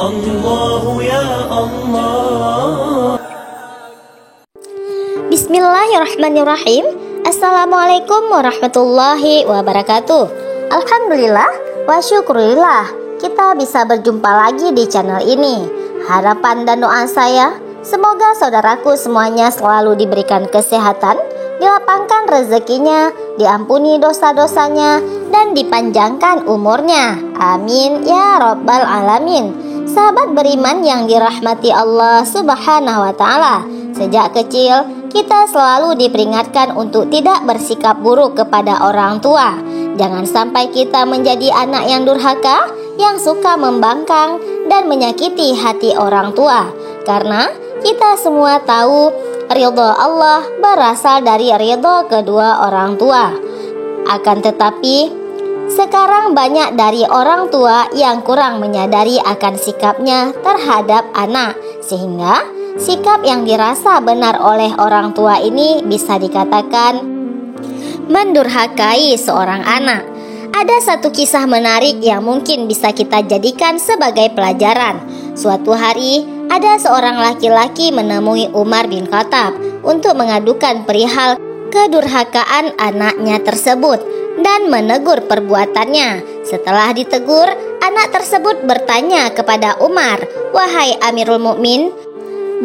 الله يا الله. Bismillahirrahmanirrahim. Assalamualaikum warahmatullahi wabarakatuh. Alhamdulillah wa syukurillah, kita bisa berjumpa lagi di channel ini. Harapan dan doa saya, semoga saudaraku semuanya selalu diberikan kesehatan, dilapangkan rezekinya, diampuni dosa-dosanya, dan dipanjangkan umurnya. Amin ya rabbal alamin. Sahabat beriman yang dirahmati Allah subhanahu wa ta'ala, sejak kecil kita selalu diperingatkan untuk tidak bersikap buruk kepada orang tua. Jangan sampai kita menjadi anak yang durhaka, yang suka membangkang dan menyakiti hati orang tua. Karena kita semua tahu ridho Allah berasal dari ridho kedua orang tua. Akan tetapi sekarang banyak dari orang tua yang kurang menyadari akan sikapnya terhadap anak, sehingga sikap yang dirasa benar oleh orang tua ini bisa dikatakan mendurhakai seorang anak. Ada satu kisah menarik yang mungkin bisa kita jadikan sebagai pelajaran. Suatu hari, ada seorang laki-laki menemui Umar bin Khattab untuk mengadukan perihal kedurhakaan anaknya tersebut dan menegur perbuatannya. Setelah ditegur, anak tersebut bertanya kepada Umar, "Wahai Amirul Mukmin,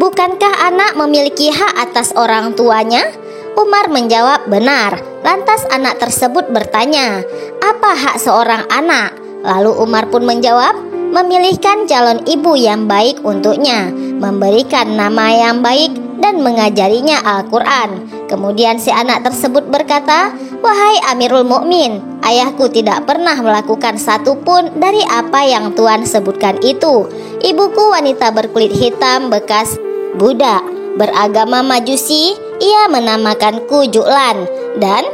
bukankah anak memiliki hak atas orang tuanya?" Umar menjawab, "Benar." Lantas anak tersebut bertanya, "Apa hak seorang anak?" Lalu Umar pun menjawab, "Memilihkan calon ibu yang baik untuknya, memberikan nama yang baik, dan mengajarinya Al-Quran." Kemudian si anak tersebut berkata, "Wahai Amirul Mukmin, ayahku tidak pernah melakukan satu pun dari apa yang Tuan sebutkan itu. Ibuku wanita berkulit hitam bekas budak, beragama Majusi, ia menamakanku Ju'lan, dan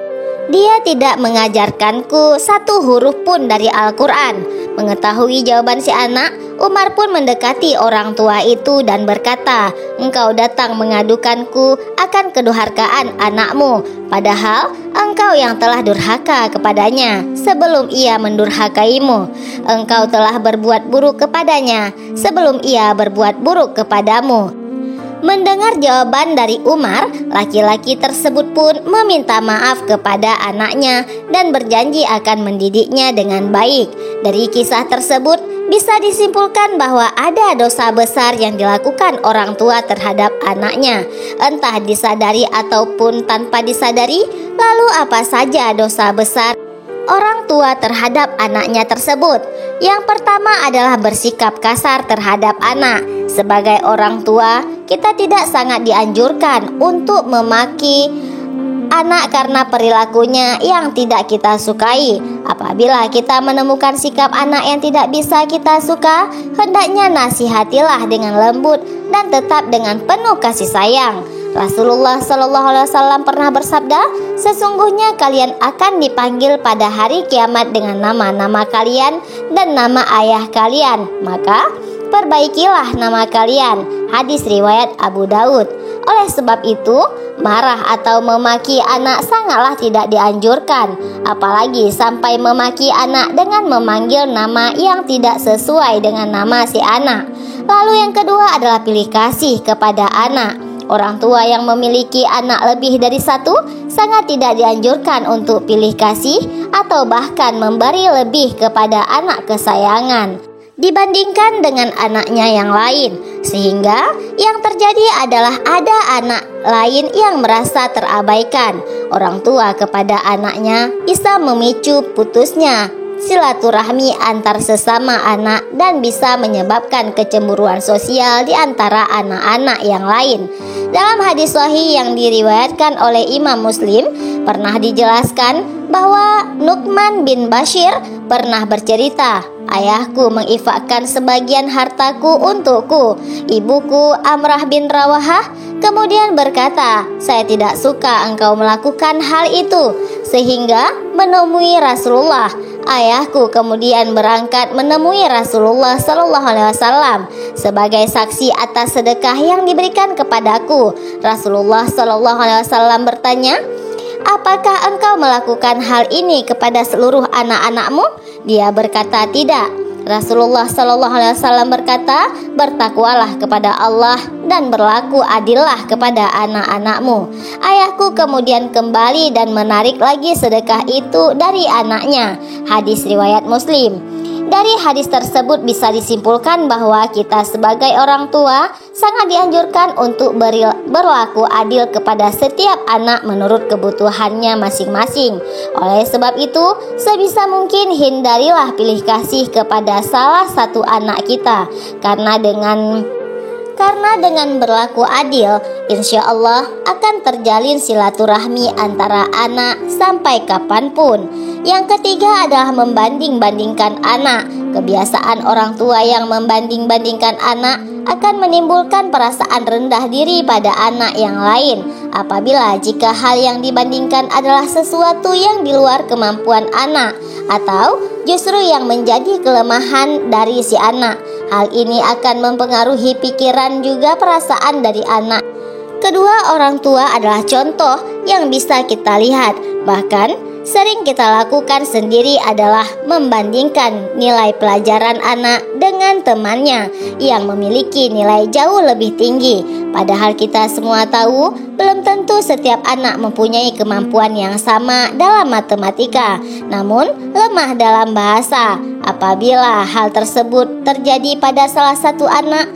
dia tidak mengajarkanku satu huruf pun dari Al-Quran." Mengetahui jawaban si anak, Umar pun mendekati orang tua itu dan berkata, "Engkau datang mengadukanku akan kedurhakaan anakmu, padahal engkau yang telah durhaka kepadanya sebelum ia mendurhakaimu. Engkau telah berbuat buruk kepadanya sebelum ia berbuat buruk kepadamu." Mendengar jawaban dari Umar, laki-laki tersebut pun meminta maaf kepada anaknya dan berjanji akan mendidiknya dengan baik. Dari kisah tersebut bisa disimpulkan bahwa ada dosa besar yang dilakukan orang tua terhadap anaknya, entah disadari ataupun tanpa disadari. Lalu apa saja dosa besar orang tua terhadap anaknya tersebut? Yang pertama adalah bersikap kasar terhadap anak. Sebagai orang tua, kita tidak sangat dianjurkan untuk memaki anak karena perilakunya yang tidak kita sukai. Apabila kita menemukan sikap anak yang tidak bisa kita suka, hendaknya nasihatilah dengan lembut dan tetap dengan penuh kasih sayang. Rasulullah SAW pernah bersabda, "Sesungguhnya kalian akan dipanggil pada hari kiamat dengan nama-nama kalian dan nama ayah kalian. Maka perbaikilah nama kalian." Hadis riwayat Abu Daud. Oleh sebab itu, marah atau memaki anak sangatlah tidak dianjurkan, apalagi sampai memaki anak dengan memanggil nama yang tidak sesuai dengan nama si anak. Lalu yang kedua adalah pilih kasih kepada anak. Orang tua yang memiliki anak lebih dari satu sangat tidak dianjurkan untuk pilih kasih atau bahkan memberi lebih kepada anak kesayangan dibandingkan dengan anaknya yang lain, sehingga yang terjadi adalah ada anak lain yang merasa terabaikan. Orang tua kepada anaknya bisa memicu putusnya silaturahmi antar sesama anak dan bisa menyebabkan kecemburuan sosial di antara anak-anak yang lain. Dalam hadis sahih yang diriwayatkan oleh Imam Muslim, pernah dijelaskan bahwa Nu'man bin Bashir pernah bercerita, "Ayahku menginfakkan sebagian hartaku untukku." Ibuku Amrah bin Rawahah kemudian berkata, "Saya tidak suka engkau melakukan hal itu," sehingga menemui Rasulullah. Ayahku kemudian berangkat menemui Rasulullah SAW sebagai saksi atas sedekah yang diberikan kepadaku. Rasulullah SAW bertanya, "Apakah engkau melakukan hal ini kepada seluruh anak-anakmu?" Dia berkata, "Tidak." Rasulullah SAW berkata, "Bertakwalah kepada Allah dan berlaku adillah kepada anak-anakmu." Ayahku kemudian kembali dan menarik lagi sedekah itu dari anaknya. Hadis riwayat Muslim. Dari hadis tersebut bisa disimpulkan bahwa kita sebagai orang tua sangat dianjurkan untuk berlaku adil kepada setiap anak menurut kebutuhannya masing-masing. Oleh sebab itu, sebisa mungkin hindarilah pilih kasih kepada salah satu anak kita, karena dengan berlaku adil, insya Allah akan terjalin silaturahmi antara anak sampai kapanpun. Yang ketiga adalah membanding-bandingkan anak. Kebiasaan orang tua yang membanding-bandingkan anak akan menimbulkan perasaan rendah diri pada anak yang lain. Apabila jika hal yang dibandingkan adalah sesuatu yang di luar kemampuan anak, atau justru yang menjadi kelemahan dari si anak, hal ini akan mempengaruhi pikiran juga perasaan dari anak. Kedua orang tua adalah contoh yang bisa kita lihat. Bahkan sering kita lakukan sendiri adalah membandingkan nilai pelajaran anak dengan temannya yang memiliki nilai jauh lebih tinggi. Padahal kita semua tahu belum tentu setiap anak mempunyai kemampuan yang sama dalam matematika, namun lemah dalam bahasa. Apabila hal tersebut terjadi pada salah satu anak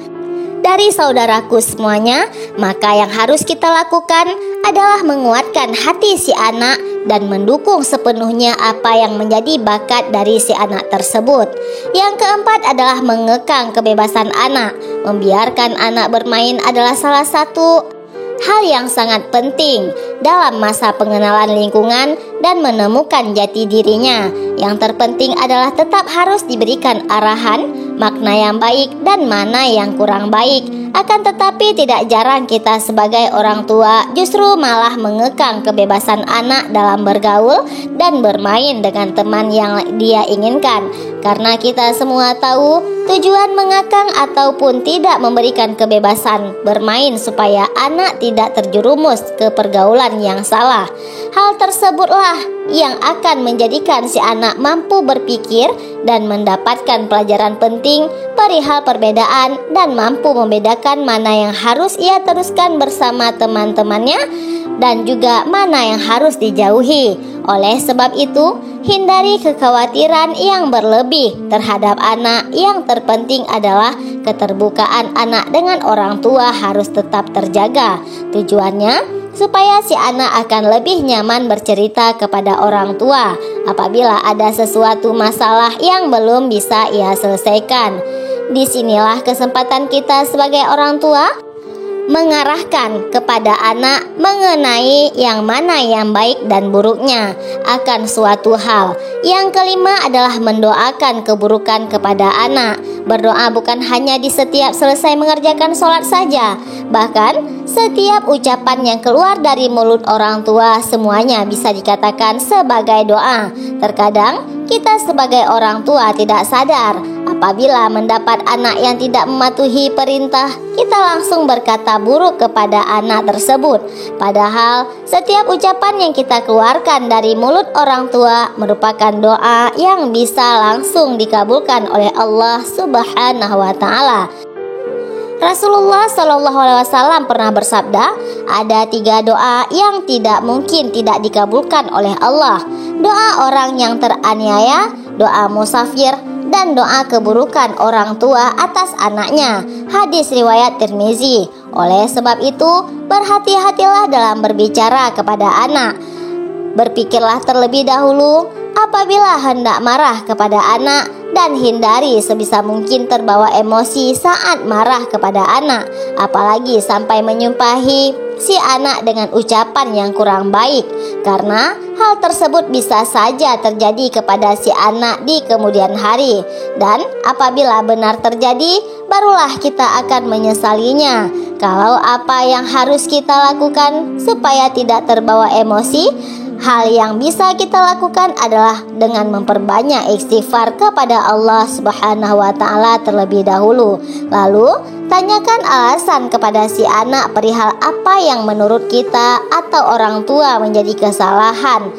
dari saudaraku semuanya, maka yang harus kita lakukan adalah menguatkan hati si anak dan mendukung sepenuhnya apa yang menjadi bakat dari si anak tersebut. Yang keempat adalah mengekang kebebasan anak. Membiarkan anak bermain adalah salah satu hal yang sangat penting dalam masa pengenalan lingkungan dan menemukan jati dirinya. Yang terpenting adalah tetap harus diberikan arahan, makna yang baik dan mana yang kurang baik. Akan tetapi tidak jarang kita sebagai orang tua justru malah mengekang kebebasan anak dalam bergaul dan bermain dengan teman yang dia inginkan. Karena kita semua tahu tujuan mengekang ataupun tidak memberikan kebebasan bermain supaya anak tidak terjerumus ke pergaulan yang salah. Hal tersebutlah yang akan menjadikan si anak mampu berpikir dan mendapatkan pelajaran penting perihal perbedaan dan mampu membedakan mana yang harus ia teruskan bersama teman-temannya dan juga mana yang harus dijauhi. Oleh sebab itu, hindari kekhawatiran yang berlebih terhadap anak. Yang terpenting adalah keterbukaan anak dengan orang tua harus tetap terjaga. Tujuannya supaya si anak akan lebih nyaman bercerita kepada orang tua apabila ada sesuatu masalah yang belum bisa ia selesaikan. Disinilah kesempatan kita sebagai orang tua mengarahkan kepada anak mengenai yang mana yang baik dan buruknya akan suatu hal. Yang kelima adalah mendoakan keburukan kepada anak. Berdoa bukan hanya di setiap selesai mengerjakan sholat saja, bahkan setiap ucapan yang keluar dari mulut orang tua semuanya bisa dikatakan sebagai doa. Terkadang kita sebagai orang tua tidak sadar apabila mendapat anak yang tidak mematuhi perintah, kita langsung berkata buruk kepada anak tersebut. Padahal setiap ucapan yang kita keluarkan dari mulut orang tua merupakan doa yang bisa langsung dikabulkan oleh Allah Subhanahu wa Ta'ala. Rasulullah SAW pernah bersabda, ada 3 doa yang tidak mungkin tidak dikabulkan oleh Allah. Doa orang yang teraniaya, doa musafir, dan doa keburukan orang tua atas anaknya. Hadis riwayat Tirmizi. Oleh sebab itu, berhati-hatilah dalam berbicara kepada anak. Berpikirlah terlebih dahulu apabila hendak marah kepada anak dan hindari sebisa mungkin terbawa emosi saat marah kepada anak, apalagi sampai menyumpahi si anak dengan ucapan yang kurang baik, karena hal tersebut bisa saja terjadi kepada si anak di kemudian hari. Dan apabila benar terjadi, barulah kita akan menyesalinya. Kalau apa yang harus kita lakukan supaya tidak terbawa emosi, hal yang bisa kita lakukan adalah dengan memperbanyak istighfar kepada Allah Subhanahu wa Ta'ala terlebih dahulu. Lalu tanyakan alasan kepada si anak perihal apa yang menurut kita atau orang tua menjadi kesalahan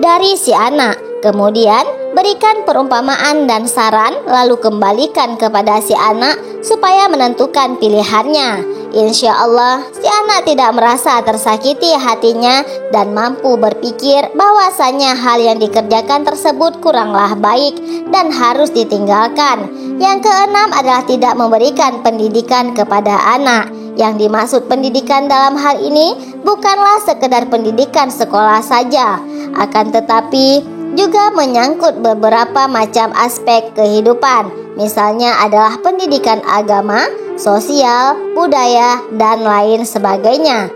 dari si anak. Kemudian beri Berikan perumpamaan dan saran, lalu kembalikan kepada si anak supaya menentukan pilihannya. Insya Allah, si anak tidak merasa tersakiti hatinya dan mampu berpikir bahwasanya hal yang dikerjakan tersebut kuranglah baik dan harus ditinggalkan. Yang keenam adalah tidak memberikan pendidikan kepada anak. Yang dimaksud pendidikan dalam hal ini bukanlah sekedar pendidikan sekolah saja, akan tetapi juga menyangkut beberapa macam aspek kehidupan. Misalnya adalah pendidikan agama, sosial, budaya, dan lain sebagainya.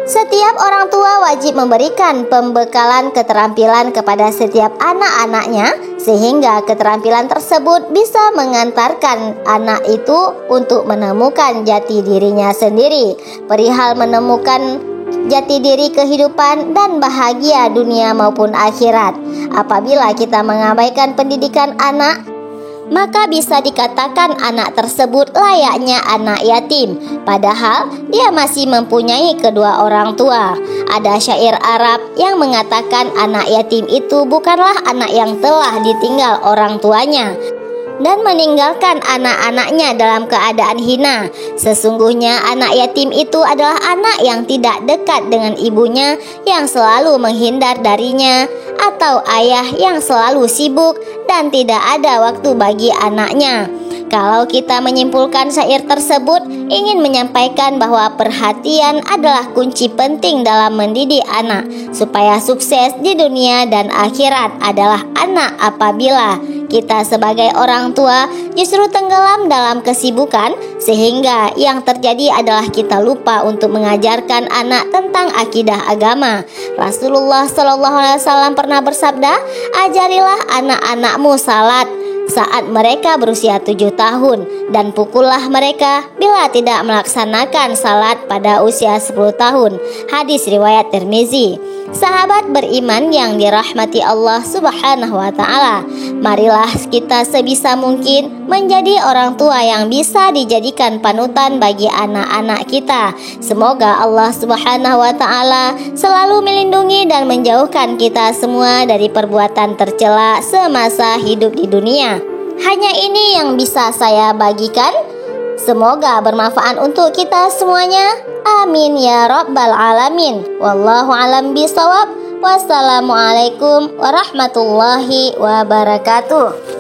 Setiap orang tua wajib memberikan pembekalan keterampilan kepada setiap anak-anaknya, sehingga keterampilan tersebut bisa mengantarkan anak itu untuk menemukan jati dirinya sendiri. Perihal menemukan jati diri kehidupan dan bahagia dunia maupun akhirat. Apabila kita mengabaikan pendidikan anak, maka bisa dikatakan anak tersebut layaknya anak yatim, padahal dia masih mempunyai kedua orang tua. Ada syair Arab yang mengatakan anak yatim itu bukanlah anak yang telah ditinggal orang tuanya dan meninggalkan anak-anaknya dalam keadaan hina. Sesungguhnya anak yatim itu adalah anak yang tidak dekat dengan ibunya, yang selalu menghindar darinya, atau ayah yang selalu sibuk dan tidak ada waktu bagi anaknya. Kalau kita menyimpulkan syair tersebut, ingin menyampaikan bahwa perhatian adalah kunci penting dalam mendidik anak supaya sukses di dunia dan akhirat adalah anak. Apabila kita sebagai orang tua justru tenggelam dalam kesibukan, sehingga yang terjadi adalah kita lupa untuk mengajarkan anak tentang akidah agama. Rasulullah SAW pernah bersabda, "Ajarilah anak-anakmu salat saat mereka berusia 7 tahun dan pukullah mereka bila tidak melaksanakan salat pada usia 10 tahun." Hadis riwayat Tirmizi. Sahabat beriman yang dirahmati Allah Subhanahu wa Ta'ala, marilah kita sebisa mungkin menjadi orang tua yang bisa dijadikan panutan bagi anak-anak kita. Semoga Allah Subhanahu wa Ta'ala selalu melindungi dan menjauhkan kita semua dari perbuatan tercela semasa hidup di dunia. Hanya ini yang bisa saya bagikan. Semoga bermanfaat untuk kita semuanya. Amin ya rabbal alamin. Wallahu alam bisawab. Wassalamualaikum warahmatullahi wabarakatuh.